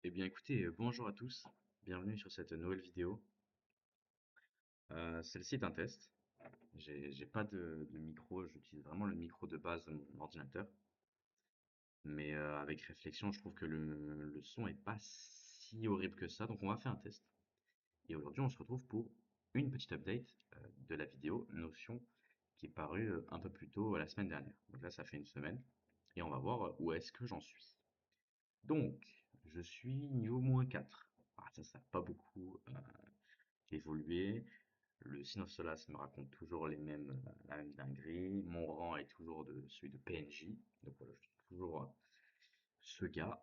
Eh bien écoutez, bonjour à tous, bienvenue sur cette nouvelle vidéo. Celle-ci est un test. J'ai pas de micro, j'utilise vraiment le micro de base de mon ordinateur. Mais avec réflexion, je trouve que le son est pas si horrible que ça, donc on va faire un test. Et aujourd'hui, on se retrouve pour une petite update de la vidéo Notion qui est parue un peu plus tôt la semaine dernière. Donc là, ça fait une semaine. Et on va voir où est-ce que j'en suis. Donc, je suis niveau -4. Ah, ça n'a pas beaucoup évolué. Le Sino Solas me raconte toujours la même dinguerie. Mon rang est toujours celui de PNJ. Donc voilà, je suis toujours ce gars.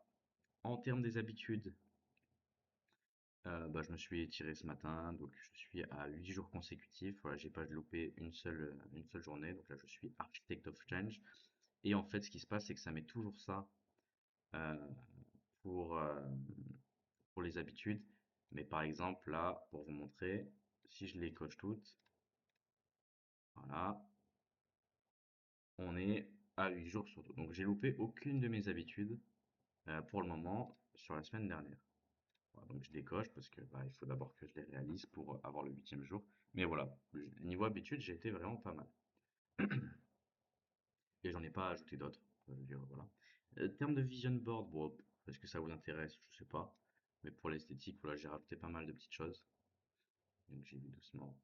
En termes des habitudes, je me suis étiré ce matin, donc je suis à 8 jours consécutifs. Voilà, j'ai pas loupé une seule journée. Donc là, je suis Architect of Change. Et en fait, ce qui se passe, c'est que ça met toujours ça euh, pour, euh, pour les habitudes. Mais par exemple, là, pour vous montrer, si je les coche toutes, voilà, on est à 8 jours surtout. Donc j'ai loupé aucune de mes habitudes pour le moment sur la semaine dernière. Voilà, donc je décoche parce que il faut d'abord que je les réalise pour avoir le huitième jour. Mais voilà, niveau habitude, j'ai été vraiment pas mal. Et j'en ai pas ajouté d'autres. Voilà. Termes de vision board, bon, est-ce que ça vous intéresse? Je sais pas. Mais pour l'esthétique, voilà, j'ai rajouté pas mal de petites choses. Donc j'ai vu doucement.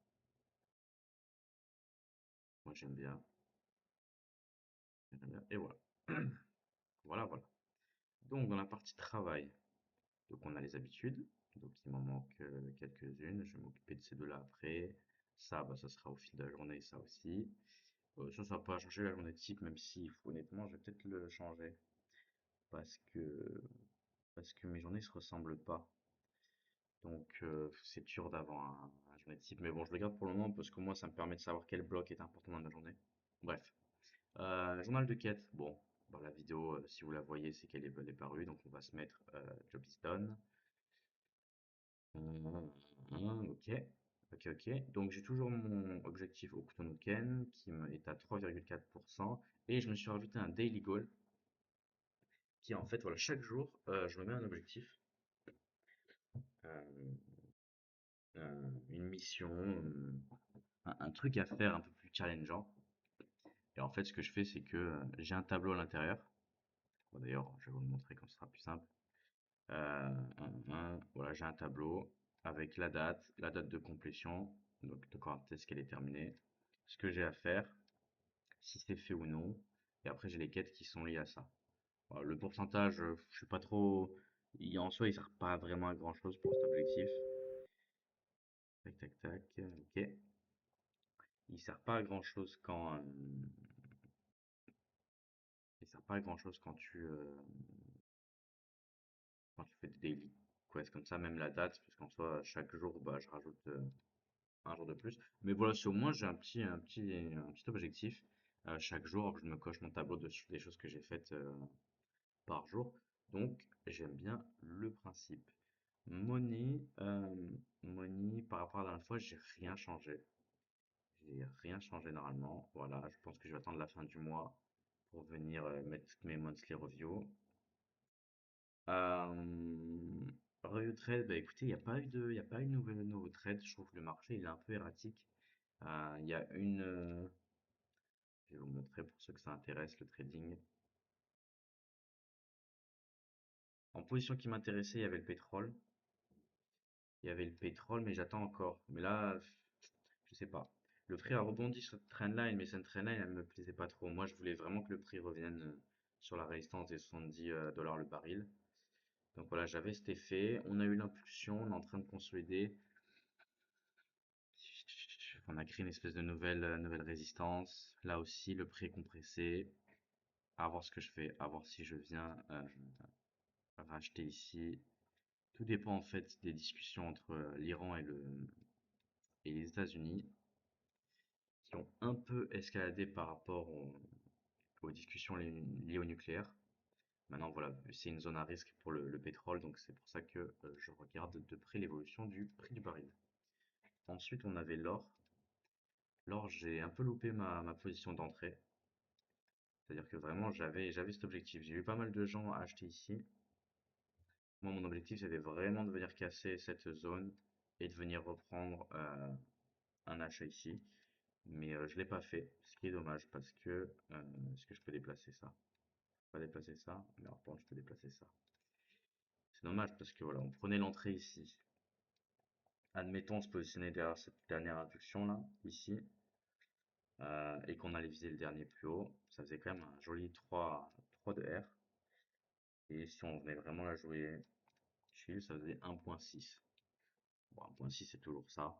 Moi j'aime bien. J'aime bien. Et voilà. Voilà, voilà. Donc dans la partie travail, donc on a les habitudes, donc il m'en manque quelques-unes, je vais m'occuper de ces deux-là après. Ça, ça sera au fil de la journée, ça aussi. Ça va pas changer la journée type, même si honnêtement, je vais peut-être le changer parce que parce que mes journées se ressemblent pas. Donc c'est dur d'avoir un journée type, mais bon, je le garde pour le moment parce que moi, ça me permet de savoir quel bloc est important dans ma journée. Bref, journal de quête. Bon, dans la vidéo, si vous la voyez, c'est elle est parue, donc on va se mettre job is done. Ok, ok. Donc j'ai toujours mon objectif au Okutonuken est à 3,4% et je me suis rajouté un daily goal qui est en fait, voilà, chaque jour, je me mets un objectif, euh, une mission, un truc à faire un peu plus challengeant. Et en fait, ce que je fais, c'est que j'ai un tableau à l'intérieur. Bon, d'ailleurs, je vais vous le montrer comme ce sera plus simple. Voilà, j'ai un tableau avec la date de complétion, donc de quand est-ce qu'elle est terminée, ce que j'ai à faire, si c'est fait ou non, et après j'ai les quêtes qui sont liées à ça. Voilà, le pourcentage, je suis pas trop, en soi, il sert pas vraiment à grand chose pour cet objectif. Tac, tac, tac, ok. Il sert pas à grand chose il sert pas à grand chose quand tu fais des daily quests comme ça, même la date, parce qu'en soi, chaque jour, je rajoute un jour de plus. Mais voilà, si au moins j'ai un petit objectif. Chaque jour, je me coche mon tableau des choses que j'ai faites par jour. Donc, j'aime bien le principe. Money, par rapport à la dernière fois, j'ai rien changé. J'ai rien changé normalement. Voilà, je pense que je vais attendre la fin du mois pour venir mettre toutes mes monthly reviews. Euh, Review trade, écoutez, il y a pas eu de nouveau trade. Je trouve que le marché il est un peu erratique. Il y a je vais vous montrer pour ceux que ça intéresse, le trading. En position qui m'intéressait, il y avait le pétrole. Il y avait le pétrole, mais j'attends encore. Mais là, je sais pas. Le prix a rebondi sur cette trendline, mais cette trendline, elle me plaisait pas trop. Moi, je voulais vraiment que le prix revienne sur la résistance des 70 dollars le baril. Donc voilà, j'avais cet effet. On a eu l'impulsion, on est en train de consolider. On a créé une espèce de nouvelle résistance. Là aussi, le prix est compressé. À voir ce que je fais, à voir si je viens racheter ici. Tout dépend en fait des discussions entre l'Iran et les États-Unis qui ont un peu escaladé par rapport aux discussions liées au nucléaire. Maintenant, voilà, c'est une zone à risque pour le pétrole, donc c'est pour ça que je regarde de près l'évolution du prix du baril. Ensuite, on avait l'or. L'or, j'ai un peu loupé ma position d'entrée. C'est-à-dire que vraiment, j'avais cet objectif. J'ai vu pas mal de gens acheter ici. Moi, mon objectif, c'était vraiment de venir casser cette zone et de venir reprendre un achat ici. Mais je l'ai pas fait, ce qui est dommage parce que est-ce que je peux déplacer ça? Je peux pas déplacer ça, mais par contre, je peux déplacer ça. C'est dommage parce que voilà, on prenait l'entrée ici. Admettons, on se positionnait derrière cette dernière induction là, ici, et qu'on allait viser le dernier plus haut. Ça faisait quand même un joli 3 de R. Et si on venait vraiment la jouer chill, ça faisait 1.6. Bon, 1.6 c'est toujours ça.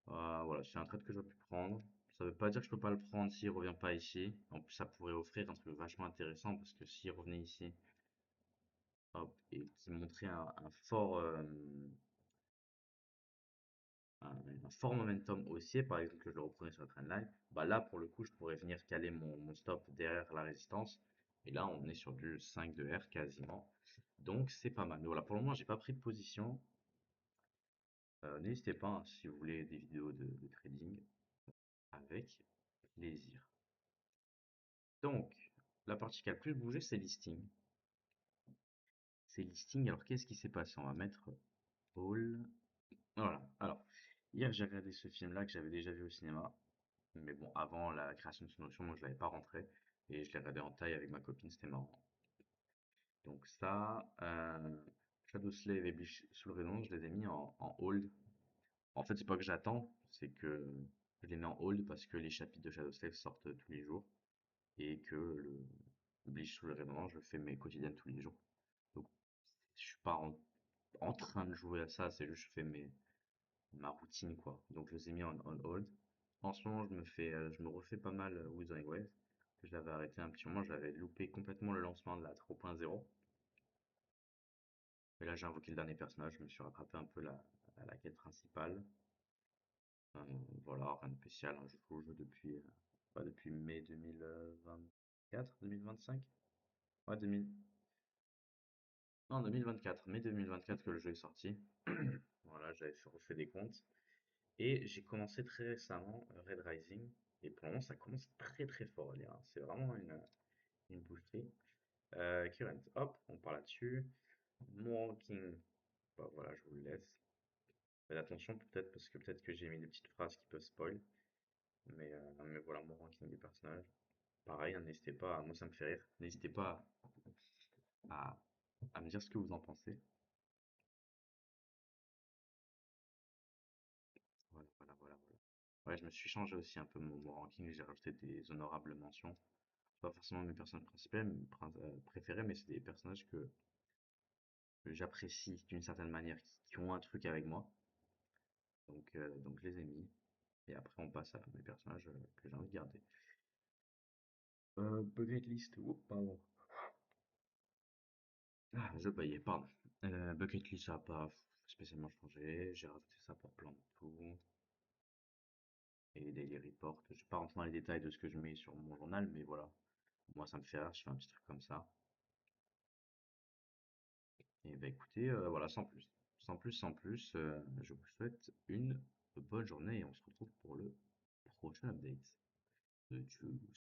Voilà, c'est un trade que j'aurais pu prendre. Ça veut pas dire que je peux pas le prendre s'il revient pas ici. En plus, ça pourrait offrir un truc vachement intéressant parce que s'il revenait ici, hop, et qu'il montrait un fort momentum haussier, par exemple, que je le reprenais sur la trendline, bah là, pour le coup, je pourrais venir caler mon stop derrière la résistance. Et là, on est sur du 5 de R quasiment. Donc, c'est pas mal. Mais voilà, pour le moment, j'ai pas pris de position. N'hésitez pas, hein, si vous voulez des vidéos de trading, avec plaisir. Donc, la partie qui a le plus bougé, c'est listing. C'est listing. Alors, qu'est-ce qui s'est passé? On va mettre all. Voilà. Alors, hier, j'ai regardé ce film-là que j'avais déjà vu au cinéma. Mais bon, avant la création de ce notion, moi, je l'avais pas rentré. Et je l'ai regardé en taille avec ma copine, c'était marrant. Donc ça, Shadow Slave et Bleach sous le Rayon, je les ai mis en hold. En fait, c'est pas que j'attends, c'est que je les mets en hold parce que les chapitres de Shadow Slave sortent tous les jours. Et que le Bleach sous le Rayon, je fais mes quotidiennes tous les jours. Donc, je suis pas en train de jouer à ça, c'est juste je fais ma routine quoi. Donc je les ai mis en hold. En ce moment, je me refais pas mal Wuthering Waves, que je l'avais arrêté un petit moment, je l'avais loupé complètement le lancement de la 3.0. Et là, j'ai invoqué le dernier personnage, je me suis rattrapé un peu à la quête principale. Voilà, rien de spécial, hein, je joue au jeu depuis mai 2024, 2025? Ouais, 2000, non, 2024, mai 2024 que le jeu est sorti. Voilà, refait des comptes. Et j'ai commencé très récemment Red Rising. Et pour le moment, ça commence très très fort à lire, hein. C'est vraiment une boucherie. Current, hop, on parle là-dessus. Moonwalking, King, bah voilà, je vous le laisse. Faites attention peut-être parce que peut-être que j'ai mis des petites phrases qui peuvent spoil. Mais voilà, mon ranking du personnage. Pareil, hein, n'hésitez pas, moi ça me fait rire. N'hésitez pas à, à me dire ce que vous en pensez. Voilà, voilà, voilà, voilà. Ouais, je me suis changé aussi un peu mon ranking, j'ai rajouté des honorables mentions. C'est pas forcément mes personnages préférés, mais c'est des personnages que j'apprécie d'une certaine manière, qui ont un truc avec moi. Donc je les ai mis. Et après, on passe à mes personnages que j'ai envie de garder. Bucket list. Oups, pardon. Ah, je baillais, pardon. Bucket list, ça n'a pas spécialement changé. J'ai rajouté ça pour plein de tout. Et daily report. Je vais pas rentrer dans les détails de ce que je mets sur mon journal, mais voilà. Moi, ça me fait rire, je fais un petit truc comme ça. Et bah écoutez, voilà, sans plus. Sans plus, sans plus, je vous souhaite une bonne journée et on se retrouve pour le prochain update. Tchuss.